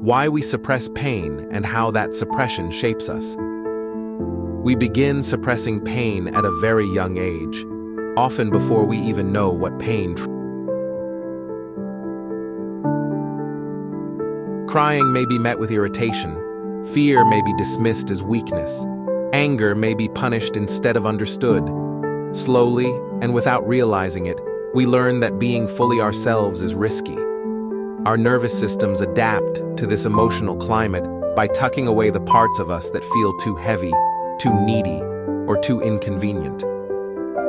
why we suppress pain and how that suppression shapes us. We begin suppressing pain at a very young age, often before we even know what pain is. Crying may be met with irritation, fear may be dismissed as weakness, anger may be punished instead of understood. Slowly, and without realizing it, we learn that being fully ourselves is risky. Our nervous systems adapt to this emotional climate by tucking away the parts of us that feel too heavy, too needy, or too inconvenient.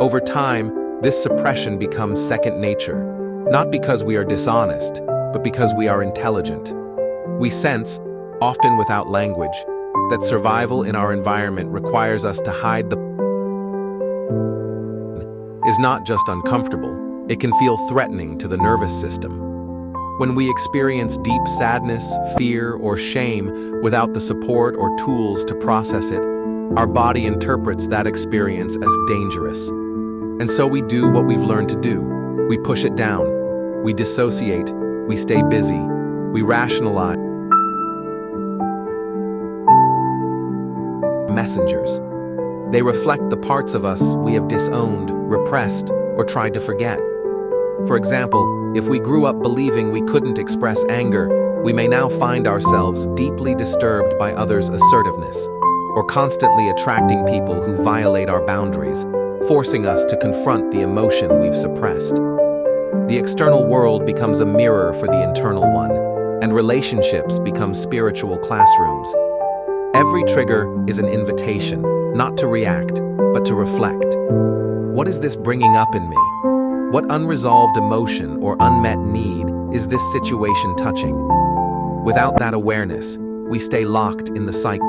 Over time, this suppression becomes second nature, not because we are dishonest, but because we are intelligent. We sense, often without language, that survival in our environment requires us to hide the is not just uncomfortable, it can feel threatening to the nervous system. When we experience deep sadness, fear, or shame without the support or tools to process it, our body interprets that experience as dangerous. And so we do what we've learned to do. We push it down. We dissociate. We stay busy. We rationalize. Messengers. They reflect the parts of us we have disowned, repressed, or tried to forget. For example, if we grew up believing we couldn't express anger, we may now find ourselves deeply disturbed by others' assertiveness, or constantly attracting people who violate our boundaries, forcing us to confront the emotion we've suppressed. The external world becomes a mirror for the internal one, and relationships become spiritual classrooms. Every trigger is an invitation, not to react, but to reflect. What is this bringing up in me? What unresolved emotion or unmet need is this situation touching? Without that awareness, we stay locked in the cycle.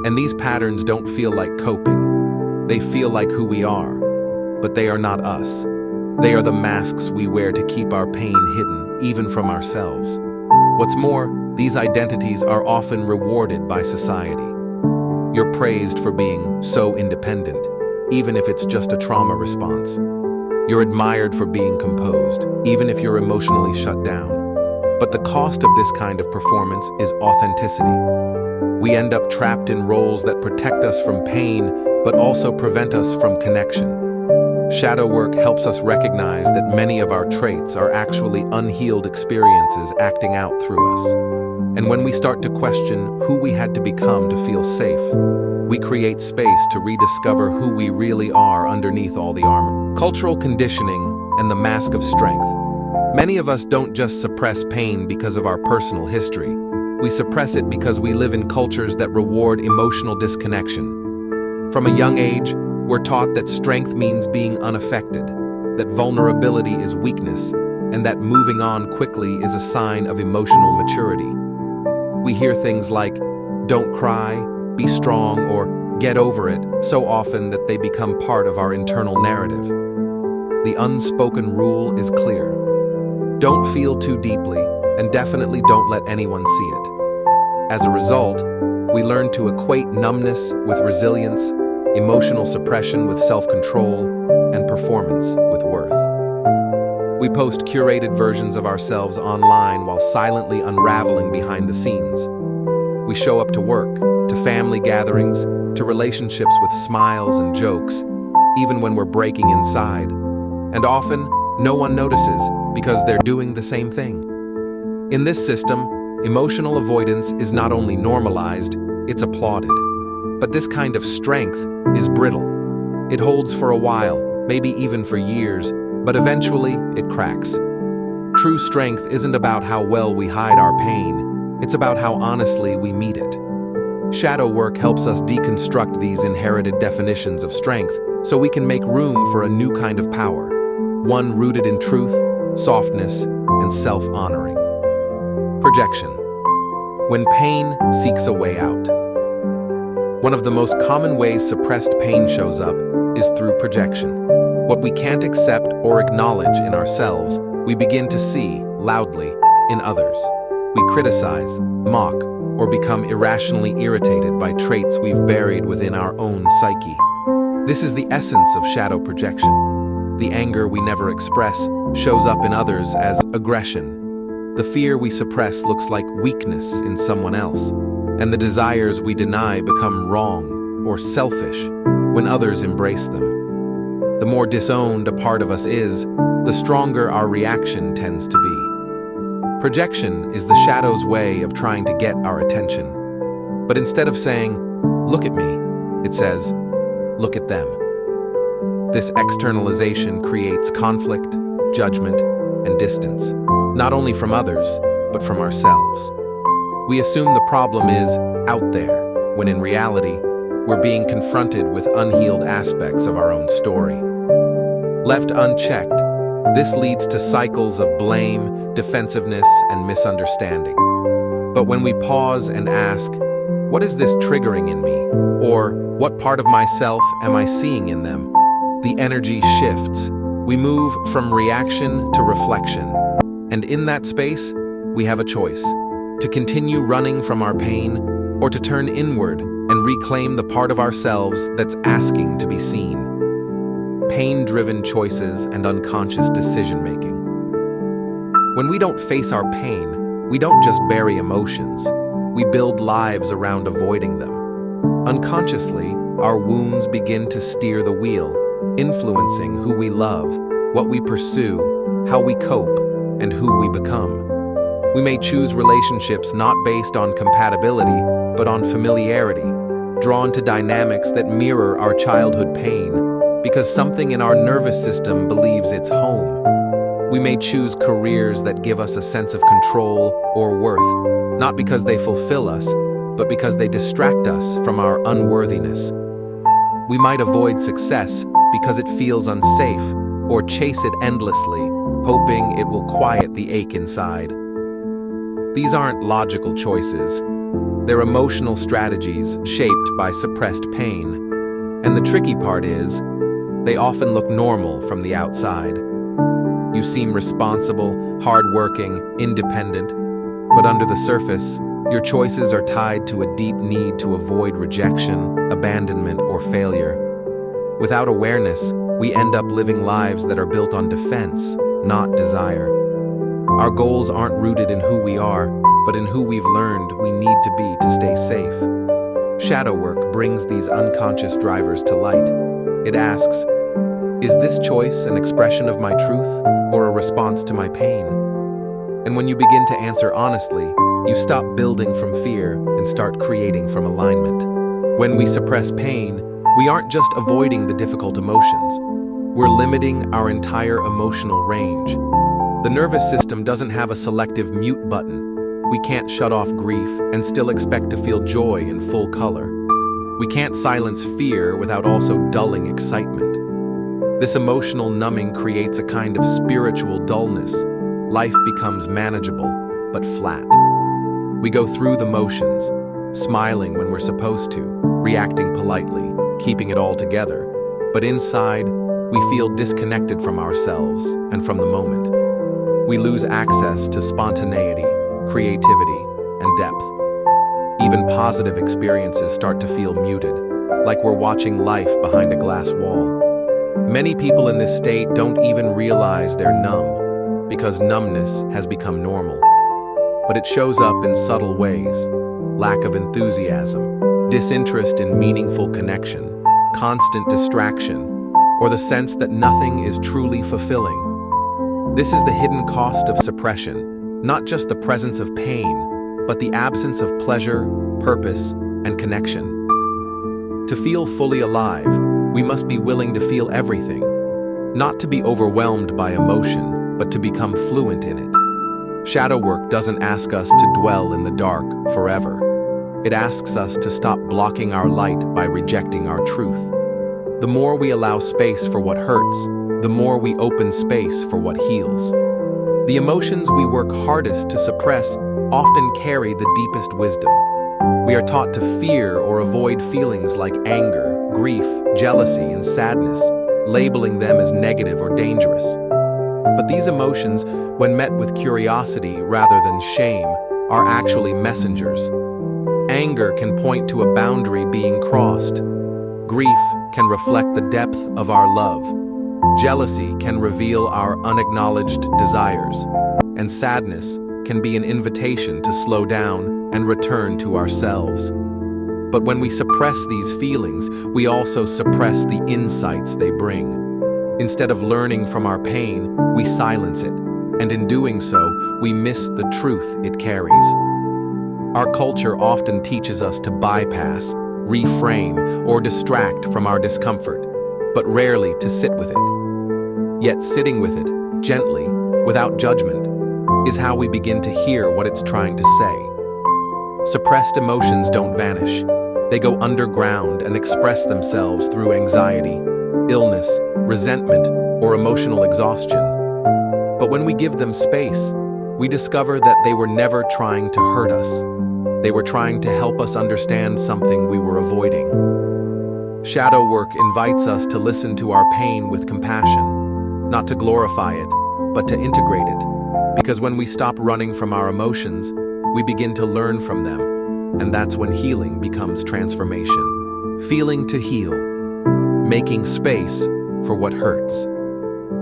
And these patterns don't feel like coping. They feel like who we are, but they are not us. They are the masks we wear to keep our pain hidden, even from ourselves. What's more, these identities are often rewarded by society. You're praised for being so independent, even if it's just a trauma response. You're admired for being composed, even if you're emotionally shut down. But the cost of this kind of performance is authenticity. We end up trapped in roles that protect us from pain, but also prevent us from connection. Shadow work helps us recognize that many of our traits are actually unhealed experiences acting out through us. And when we start to question who we had to become to feel safe, we create space to rediscover who we really are underneath all the armor. Cultural conditioning and the mask of strength. Many of us don't just suppress pain because of our personal history. We suppress it because we live in cultures that reward emotional disconnection. From a young age, we're taught that strength means being unaffected, that vulnerability is weakness, and that moving on quickly is a sign of emotional maturity. We hear things like, "Don't cry," "Be strong," or "Get over it," so often that they become part of our internal narrative. The unspoken rule is clear. Don't feel too deeply, and definitely don't let anyone see it. As a result, we learn to equate numbness with resilience, emotional suppression with self-control, and performance with worth. We post curated versions of ourselves online while silently unraveling behind the scenes. We show up to work, to family gatherings, to relationships with smiles and jokes, even when we're breaking inside. And often, no one notices because they're doing the same thing. In this system, emotional avoidance is not only normalized, it's applauded. But this kind of strength is brittle. It holds for a while, maybe even for years, but eventually it cracks. True strength isn't about how well we hide our pain, it's about how honestly we meet it. Shadow work helps us deconstruct these inherited definitions of strength so we can make room for a new kind of power, one rooted in truth, softness, and self-honoring. Projection. When pain seeks a way out. One of the most common ways suppressed pain shows up is through projection. What we can't accept or acknowledge in ourselves, we begin to see, loudly, in others. We criticize, mock, or become irrationally irritated by traits we've buried within our own psyche. This is the essence of shadow projection. The anger we never express shows up in others as aggression. The fear we suppress looks like weakness in someone else, and the desires we deny become wrong or selfish when others embrace them. The more disowned a part of us is, the stronger our reaction tends to be. Projection is the shadow's way of trying to get our attention. But instead of saying, "Look at me," it says, "Look at them." This externalization creates conflict, judgment, and distance, not only from others, but from ourselves. We assume the problem is out there, when in reality, we're being confronted with unhealed aspects of our own story. Left unchecked, this leads to cycles of blame, defensiveness, and misunderstanding. But when we pause and ask, "What is this triggering in me?" or "What part of myself am I seeing in them?" the energy shifts. We move from reaction to reflection. And in that space, we have a choice: to continue running from our pain, or to turn inward and reclaim the part of ourselves that's asking to be seen. Pain-driven choices and unconscious decision-making. When we don't face our pain, we don't just bury emotions. We build lives around avoiding them. Unconsciously, our wounds begin to steer the wheel, influencing who we love, what we pursue, how we cope, and who we become. We may choose relationships not based on compatibility, but on familiarity, drawn to dynamics that mirror our childhood pain, because something in our nervous system believes it's home. We may choose careers that give us a sense of control or worth, not because they fulfill us, but because they distract us from our unworthiness. We might avoid success because it feels unsafe, or chase it endlessly, hoping it will quiet the ache inside. These aren't logical choices. They're emotional strategies shaped by suppressed pain. And the tricky part is, they often look normal from the outside. You seem responsible, hardworking, independent, but under the surface, your choices are tied to a deep need to avoid rejection, abandonment, or failure. Without awareness, we end up living lives that are built on defense, not desire. Our goals aren't rooted in who we are, but in who we've learned we need to be to stay safe. Shadow work brings these unconscious drivers to light. It asks, is this choice an expression of my truth or a response to my pain? And when you begin to answer honestly, you stop building from fear and start creating from alignment. When we suppress pain, we aren't just avoiding the difficult emotions. We're limiting our entire emotional range. The nervous system doesn't have a selective mute button. We can't shut off grief and still expect to feel joy in full color. We can't silence fear without also dulling excitement. This emotional numbing creates a kind of spiritual dullness. Life becomes manageable, but flat. We go through the motions, smiling when we're supposed to, reacting politely, keeping it all together. But inside, we feel disconnected from ourselves and from the moment. We lose access to spontaneity, creativity, and depth. Even positive experiences start to feel muted, like we're watching life behind a glass wall. Many people in this state don't even realize they're numb, because numbness has become normal. But it shows up in subtle ways: lack of enthusiasm, disinterest in meaningful connection, constant distraction, or the sense that nothing is truly fulfilling. This is the hidden cost of suppression, not just the presence of pain, but the absence of pleasure, purpose, and connection. To feel fully alive, we must be willing to feel everything, not to be overwhelmed by emotion, but to become fluent in it. Shadow work doesn't ask us to dwell in the dark forever. It asks us to stop blocking our light by rejecting our truth. The more we allow space for what hurts, the more we open space for what heals. The emotions we work hardest to suppress often carry the deepest wisdom. We are taught to fear or avoid feelings like anger, grief, jealousy, and sadness, labeling them as negative or dangerous. But these emotions, when met with curiosity rather than shame, are actually messengers. Anger can point to a boundary being crossed. Grief can reflect the depth of our love. Jealousy can reveal our unacknowledged desires, and sadness can be an invitation to slow down and return to ourselves. But when we suppress these feelings, we also suppress the insights they bring. Instead of learning from our pain, we silence it, and in doing so, we miss the truth it carries. Our culture often teaches us to bypass, reframe, or distract from our discomfort, but rarely to sit with it. Yet sitting with it, gently, without judgment, is how we begin to hear what it's trying to say. Suppressed emotions don't vanish. They go underground and express themselves through anxiety, illness, resentment, or emotional exhaustion. But when we give them space, we discover that they were never trying to hurt us. They were trying to help us understand something we were avoiding. Shadow work invites us to listen to our pain with compassion, not to glorify it, but to integrate it. Because when we stop running from our emotions, we begin to learn from them, and that's when healing becomes transformation. Feeling to heal, making space for what hurts.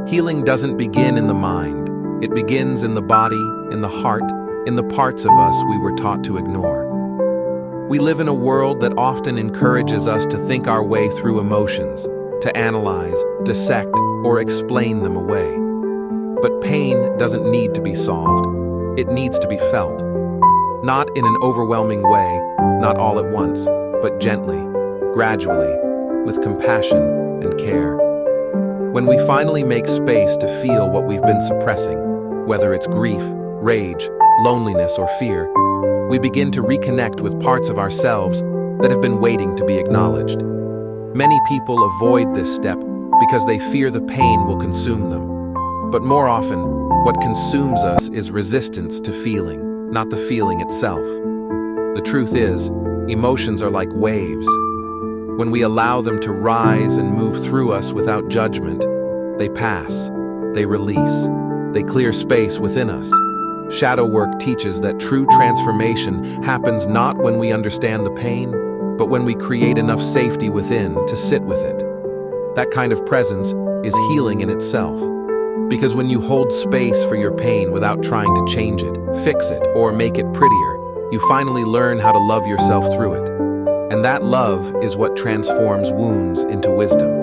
Healing doesn't begin in the mind. It begins in the body, in the heart, in the parts of us we were taught to ignore. We live in a world that often encourages us to think our way through emotions, to analyze, dissect, or explain them away. But pain doesn't need to be solved. It needs to be felt. Not in an overwhelming way, not all at once, but gently, gradually, with compassion and care. When we finally make space to feel what we've been suppressing, whether it's grief, rage, loneliness, or fear, we begin to reconnect with parts of ourselves that have been waiting to be acknowledged. Many people avoid this step because they fear the pain will consume them. But more often, what consumes us is resistance to feeling, not the feeling itself. The truth is, emotions are like waves. When we allow them to rise and move through us without judgment, they pass, they release, they clear space within us. Shadow work teaches that true transformation happens not when we understand the pain, but when we create enough safety within to sit with it. That kind of presence is healing in itself. Because when you hold space for your pain without trying to change it, fix it, or make it prettier, you finally learn how to love yourself through it. And that love is what transforms wounds into wisdom.